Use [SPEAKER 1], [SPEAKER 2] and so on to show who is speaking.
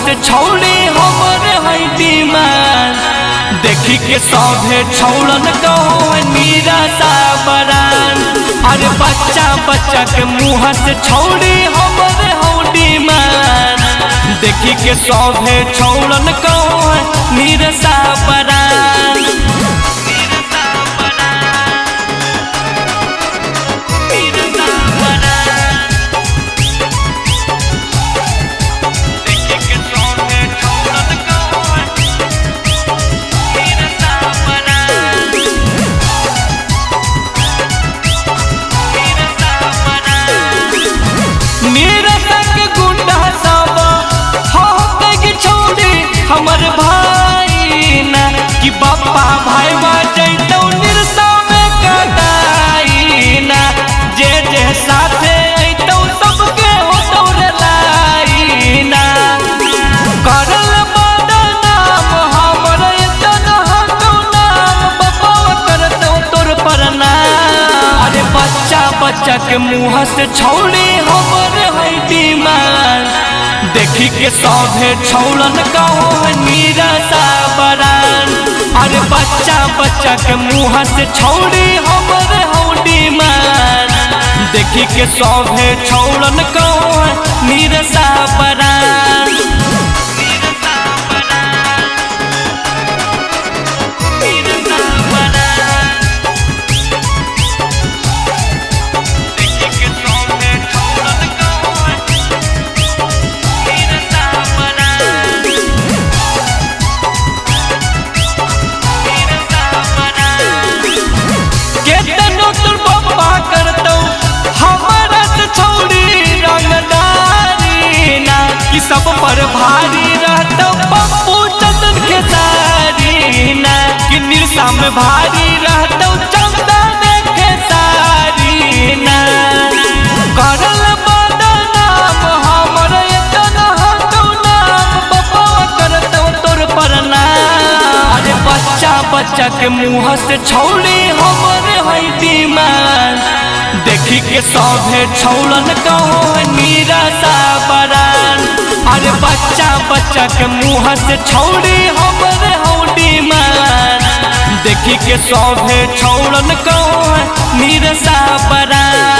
[SPEAKER 1] से छौड़ी हमरे है डिमांड। देखी के सभे छौड़न कहो नीरा सा बरान। अरे बच्चा बच्चा के मुँह से छौड़ी हमरे हो डिमांड। देखी के सभे छौड़न कहो नीरा सा बरान। हमर भाई ना कि बापा भाई बजैतौ निरसा में कटाई ना। जे जे साथे अइतौ सबके होतौ लाई ना। करल बदनाम हमर एतन हतौ नाम बापा करतौ तोर प्रणाम। अरे बच्चा बच्चा के मुँह से छौड़ी हमर है डिमांड। देखी के सभे छौड़न कहो नीरा सा बरान। अरे बच्चा बच्चा के मुँह से छौड़ी हमरे हो डिमांड। देखी के सभे छौड़न कहो नीरा सा बरान। सब पर भारी रहतौ पप्पू चंदन के सारी ना। कि निरसा में भारी रहतौ चंदन के सारी ना। करल बदनाम हमर एतन हतौ नाम बापा करतौ तोर प्रणाम। अरे बच्चा बच्चा के मुँह से छौड़ी हमरे है डिमांड। देखी के सभे छौड़न कहो नीरा सा बरान। अरे बच्चा बच्चा के मुँह से छौड़ी हमरे हो डिमांड। देखी के सभे छौड़न कहो नीरा सा बरान।